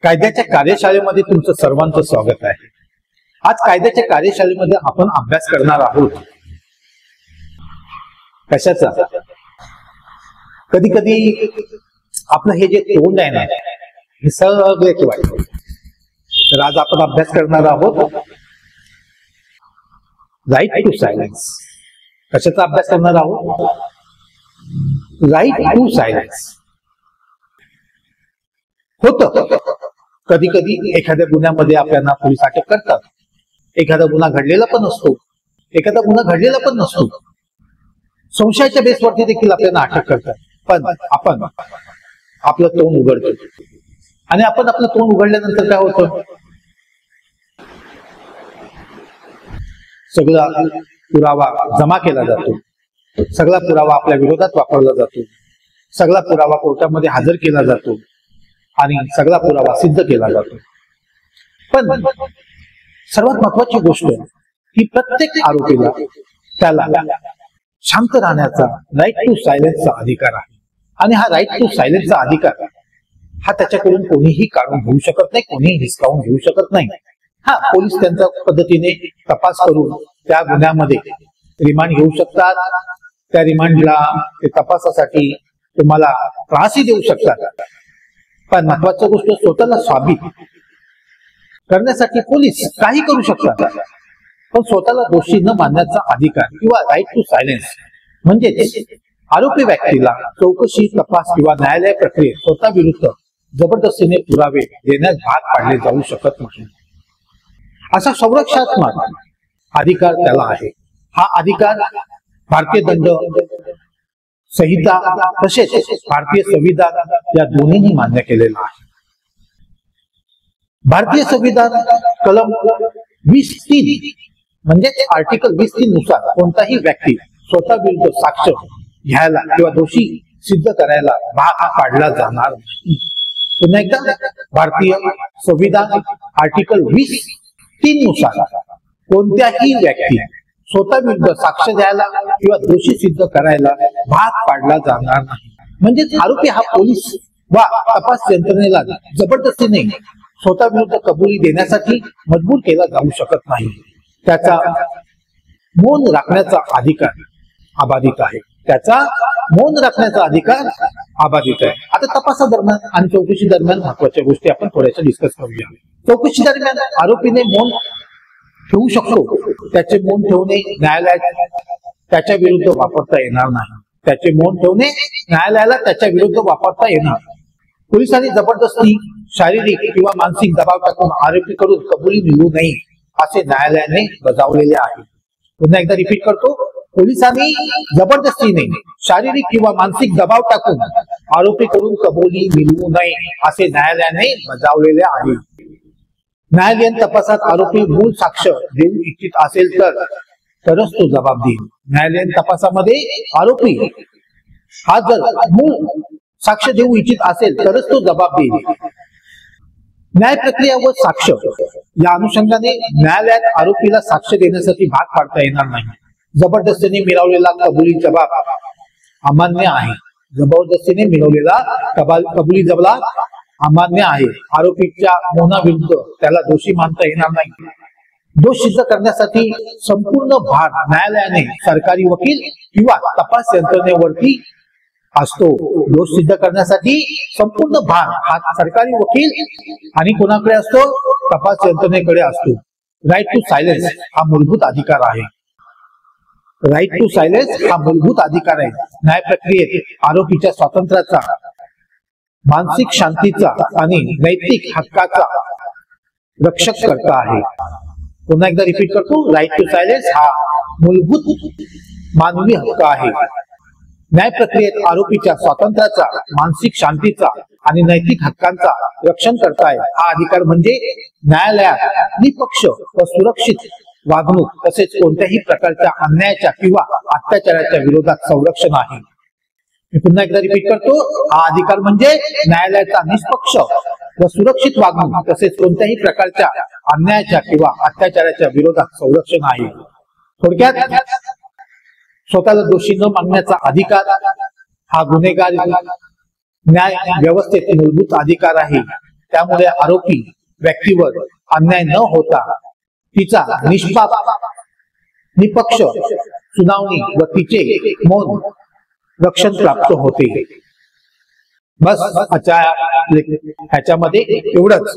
कायद्याच्या कार्यशाळेमध्ये तुमचं सर्वांचं स्वागत आहे। आज कायद्याच्या कार्यशाळेमध्ये आपण अभ्यास करणार आहोत कशाचा। कधी कधी आपलं हे जे तोंड आहे ना हे सगळ्याच वाटतं। तर आज आपण अभ्यास करणार आहोत राईट टू सायलेन्स। कशाचा अभ्यास करणार आहोत? Right to silence. होतं कधी कधी एखाद्या गुन्ह्यामध्ये आपल्याला पोलीस अटक करतात, एखादा गुन्हा घडलेला पण असतो, एखादा गुन्हा घडलेला पण नसतो, संशयाच्या बेसवरती देखील आपल्याला अटक करतात। पण आपण आपलं तोंड उघडतो आणि आपण आपलं तोंड उघडल्यानंतर काय होतं? सगळा पुरावा जमा केला जातो, सगळा पुरावा आपल्या विरोधात वापरला जातो, सगळा पुरावा कोर्टामध्ये हजर केला जातो आणि सगळा पुरावा सिद्ध केला जातो। पण सर्वात महत्वाची गोष्ट ही प्रत्येक आरोपीला त्याला शांत राहण्याचा राईट टू सायलेन्सचा अधिकार आहे। आणि हा राईट टू सायलेन्सचा अधिकार हा त्याच्याकडून कोणीही काढून घेऊ शकत नाही, कोणीही हिसकावून घेऊ शकत नाही। हा पोलीस त्यांच्या पद्धतीने तपास करून त्या गुन्ह्यामध्ये रिमांड घेऊ शकतात, त्या रिमांडला ते तपासासाठी तुम्हाला त्रासही देऊ शकतात। पण महत्वाची गोष्ट स्वतःला साबित करण्यासाठी पोलीस काही करू शकतात, पण स्वतःला दोषी न मानण्याचा अधिकार किंवा राईट टू सायलेन्स म्हणजे आरोपी व्यक्तीला चौकशी, तपास किंवा न्यायालय प्रक्रियेत स्वतः विरुद्ध जबरदस्तीने पुरावे देण्यास भाग पाडले जाऊ शकत नाही, असा संरक्षणात्मक अधिकार त्याला आहे। हा अधिकार भारतीय दंड संहिता तसेच भारतीय संविधान या दोन्हींनी मान्य केलेला आहे। भारतीय संविधान कलम 20(3) म्हणजे आर्टिकल 20(3) नुसार कोणताही व्यक्ती स्वतः विरुद्ध साक्ष घ्यायला किंवा दोषी सिद्ध करायला भाग पाडला जाणार नाही। पुन्हा एकदा, भारतीय संविधान आर्टिकल 20(3) नुसार कोणत्याही व्यक्ती स्वतः विरुद्ध साक्ष द्यायला किंवा दोषी सिद्ध करायला भाग पाडला जाणार नाही। म्हणजेच आरोपी हा पोलीस वा तपास यंत्रणेला जबरदस्तीने स्वतः विरुद्ध कबुली देण्यासाठी मजबूर केला जाऊ शकत नाही। त्याचा मौन राखण्याचा अधिकार अबाधित आहे, त्याचा मौन राखण्याचा अधिकार अबाधित आहे। आता तपासादरम्यान आणि चौकशी दरम्यान महत्वाच्या गोष्टी आपण थोड्याशा डिस्कस करूया। चौकशी दरम्यान आरोपीने मौन ठेवू शकतो, त्याचे मौन ठेवणे न्यायालयात त्याच्या विरुद्ध वापरता येणार नाही। त्याचे मौन ठेवणे न्यायालयाला त्याच्या विरुद्ध वापरता येणार। पोलिसांनी जबरदस्ती शारीरिक किंवा मानसिक दबाव टाकून आरोपीकडून कबुली मिळवू नये असे न्यायालयाने बजावलेले आहे। पुन्हा एकदा रिपीट करतो, पोलिसांनी जबरदस्तीने शारीरिक किंवा मानसिक दबाव टाकून आरोपीकडून कबुली मिळवू नये असे न्यायालयाने बजावलेले आहे। न्यायालयीन तपासात आरोपी मूळ साक्ष देऊ इच्छित असेल तरच तो जबाब देईल। न्यायालयीन तपासामध्ये आरोपी हा जर मूळ साक्ष देऊ इच्छित असेल तरच तो जबाब देईल। न्याय प्रक्रिया व साक्ष या अनुषंगाने न्यायालयात आरोपीला साक्ष देण्यासाठी भाग पाडता येणार नाही। जबरदस्तीने मिळवलेला कबुली जबाब अमान्य आहे। जबरदस्तीने मिळवलेला कबुली जबाब अमान्य आहे। आरोपीच्या मौनाविरुद्ध त्याला दोषी मानता येणार नाही। दोष सिद्ध करण्यासाठी संपूर्ण भार न्यायालयाने सरकारी वकील किंवा तपास यंत्रणेवरती असतो। दोष सिद्ध करण्यासाठी संपूर्ण भार हा सरकारी वकील आणि कोणाकडे असतो? तपास यंत्रणेकडे असतो। राईट टू सायलेन्स हा मूलभूत अधिकार आहे। राईट टू सायलेन्स हा मूलभूत अधिकार आहे। न्याय प्रक्रियेत आरोपीच्या स्वातंत्र्याचा, मानसिक शांतीचा आणि नैतिक हक्काचा रक्षक करता आहे। पुन्हा एकदा रिपीट करतो, राईट टू सायलेन्स हा मूलभूत मानवी हक्क आहे। न्याय प्रक्रियेत आरोपीच्या स्वातंत्र्याचा, मानसिक शांतीचा आणि नैतिक हक्कांचा रक्षण करताय। हा अधिकार म्हणजे न्यायालयात निपक्ष व सुरक्षित वागणूक तसेच कोणत्याही प्रकारच्या अन्यायाच्या किंवा अत्याचाराच्या विरोधात संरक्षण आहे। मी पुन्हा एकदा रिपीट करतो, हा अधिकार म्हणजे न्यायालयाचा निष्पक्ष व सुरक्षित वागणूक तसेच कोणत्याही प्रकारच्या अन्यायाच्या किंवा अत्याचाराच्या विरोधात संरक्षण आहे। थोडक्यात स्वतःला दोषी न मानण्याचा अधिकार हा गुन्हेगार न्याय व्यवस्थेत मूलभूत अधिकार आहे। त्यामुळे आरोपी व्यक्तीवर अन्याय न होता तिचा निपक्ष सुनावणी व तिचे मौन रक्षण प्राप्त होते. बस ह्याच्यामध्ये एवढंच.